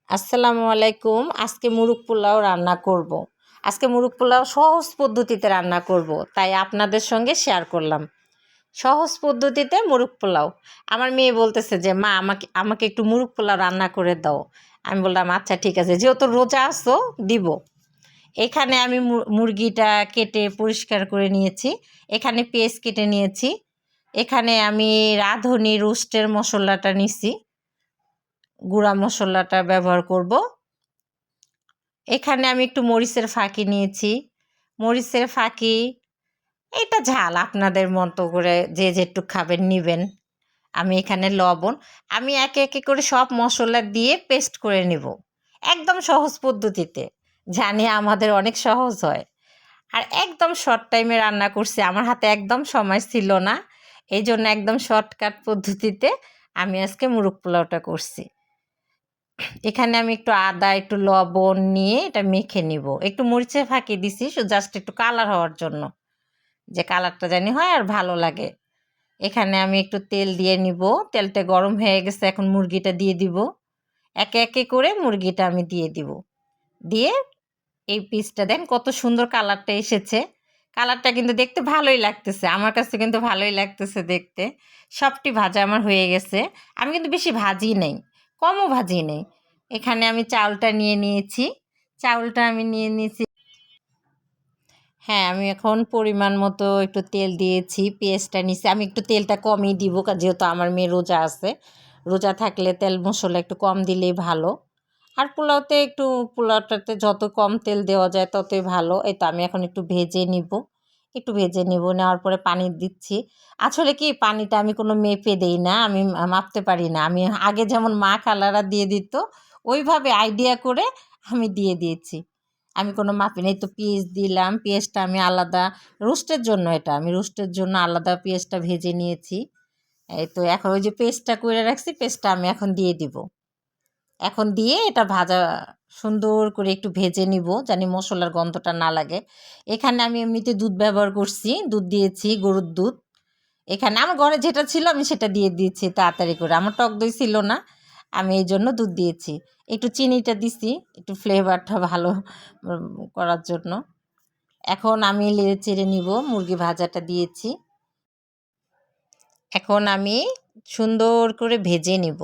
আসসালামু আলাইকুম। আজকে মুরগ পোলাও রান্না করব। আজকে মুরগ পোলাও সহজ পদ্ধতিতে রান্না করব, তাই আপনাদের সঙ্গে শেয়ার করলাম। সহজ পদ্ধতিতে মুরগ পোলাও। আমার মেয়ে বলতেছে যে মা আমাকে আমাকে একটু মুরগ পোলাও রান্না করে দাও। আমি বললাম আচ্ছা ঠিক আছে, যেহেতু রোজা আছো দিব। এখানে আমি মুরগিটা কেটে পরিষ্কার করে নিয়েছি। এখানে পেঁয়াজ কেটে নিয়েছি। এখানে আমি রাঁধুনি রোস্টের মশলাটা নিছি, গুঁড়া মশলাটা ব্যবহার করব। এখানে আমি একটু মরিচের ফাঁকি নিয়েছি। মরিচের ফাঁকি, এটা ঝাল আপনাদের মতো করে যে যেটুক খাবেন নিবেন। আমি এখানে লবণ, আমি একে একে করে সব মশলা দিয়ে পেস্ট করে নিব, একদম সহজ পদ্ধতিতে। জানি আমাদের অনেক সহজ হয়, আর একদম শর্ট টাইমে রান্না করছি, আমার হাতে একদম সময় ছিল না। এই জন্য একদম শর্টকাট পদ্ধতিতে আমি আজকে মুরগ পোলাওটা করছি। এখানে আমি একটু আদা, একটু লবণ নিয়ে এটা মেখে নিব। একটু মরিচে ফাঁকি দিছি জাস্ট একটু কালার হওয়ার জন্য, যে কালারটা জানি হয় আর ভালো লাগে। এখানে আমি একটু তেল দিয়ে নিব। তেলটা গরম হয়ে গেছে, এখন মুরগিটা দিয়ে দিব। একে একে করে মুরগিটা আমি দিয়ে দিব। দিয়ে এই পিসটা দেন কত সুন্দর কালারটা এসেছে। কালারটা কিন্তু দেখতে ভালোই লাগতেছে, আমার কাছে কিন্তু ভালোই লাগতেছে দেখতে। সবটি ভাজা আমার হয়ে গেছে। আমি কিন্তু বেশি ভাজি নেই, কমও ভাজি নেই। এখানে আমি চাউলটা নিয়ে নিয়েছি। চাউলটা আমি নিয়ে নিয়েছি। হ্যাঁ, আমি এখন পরিমাণ মতো একটু তেল দিয়েছি। পেঁয়াজটা নিছি, আমি একটু তেলটা কমই দিব, যেহেতু আমার মেয়ে রোজা আছে। রোজা থাকলে তেল মশলা একটু কম দিলেই ভালো। আর পোলাওটাতে যত কম তেল দেওয়া যায় ততই ভালো। এই তো আমি এখন একটু ভেজে নিব। নেওয়ার পরে পানি দিচ্ছি। আসলে কি, পানিটা আমি কোনো মেপে দেই না, আমি মাপতে পারি না। আমি আগে যেমন মা খালারা দিয়ে দিত, ওইভাবে আইডিয়া করে আমি দিয়ে দিয়েছি। আমি কোনো মাপি না। এই তো পেঁয়াজ দিলাম। পেঁয়াজটা আমি আলাদা রোস্টের জন্য, এটা আমি রোস্টের জন্য আলাদা পেঁয়াজটা ভেজে নিয়েছি। এই তো এখন ওই যে পেস্টটা করে রাখছি, পেস্টটা আমি এখন দিয়ে দিব। এখন দিয়ে এটা ভাজা সুন্দর করে একটু ভেজে নিব, জানি মশলার গন্ধটা না লাগে। এখানে আমি এমনিতে দুধ ব্যবহার করছি, দুধ দিয়েছি, গরুর দুধ। এখানে আমার ঘরে যেটা ছিল আমি সেটা দিয়ে দিয়েছি তাড়াতাড়ি করে। আমার টক দই ছিল না, আমি এই জন্য দুধ দিয়েছি। একটু চিনিটা দিছি একটু ফ্লেভারটা ভালো করার জন্য। এখন আমি নেড়ে চেড়ে নিব। মুরগি ভাজাটা দিয়েছি। এখন আমি সুন্দর করে ভেজে নিব,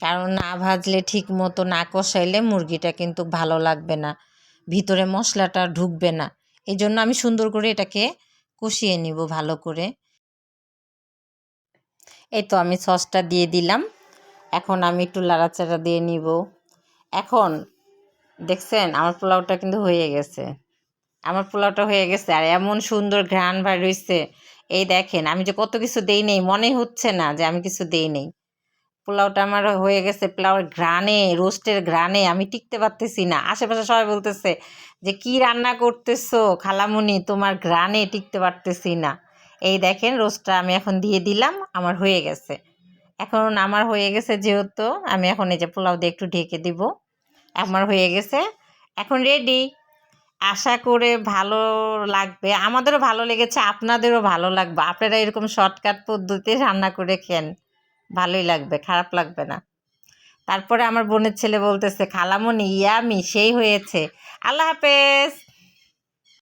কারণ না ভাজলে ঠিক মতো না কষাইলে মুরগিটা কিন্তু ভালো লাগবে না, ভিতরে মশলাটা ঢুকবে না। এই জন্য আমি সুন্দর করে এটাকে কষিয়ে নিব ভালো করে। এই তো আমি সসটা দিয়ে দিলাম। এখন আমি একটু লাড়াচাড়া দিয়ে নিব। এখন দেখছেন আমার পোলাওটা কিন্তু হয়ে গেছে। আর এমন সুন্দর ঘ্রাণ বের হইছে। এই দেখেন, আমি যে কত কিছু দেই নেই, মনে হচ্ছে না যে আমি কিছু দেই নেই। পোলাওটা আমার হয়ে গেছে। পোলাওয়ের ঘ্রাণে, রোস্টের ঘ্রাণে আমি টিকতে পারতেছি না। আশেপাশে সবাই বলতেছে যে কি রান্না করতেছো খালামুনি, তোমার ঘ্রাণে টিকতে পারতেছি না। এই দেখেন রোস্টটা আমি এখন দিয়ে দিলাম, আমার হয়ে গেছে। এখন আমার হয়ে গেছে যেহেতু, আমি এখন এই যে পোলাও দিয়ে একটু ঢেকে দিব। আমার হয়ে গেছে, এখন রেডি। আশা করে ভালো লাগবে, আমাদেরও ভালো লেগেছে, আপনাদেরও ভালো লাগবে। আপনারা এরকম শর্টকাট পদ্ধতি রান্না করে খেন, ভালোই লাগবে, খারাপ লাগবে না। তারপরে আমার বোনের ছেলে বলতেছে খালামণি ইয়ামি, সেই হয়েছে। আল্লাহ হাফেজ।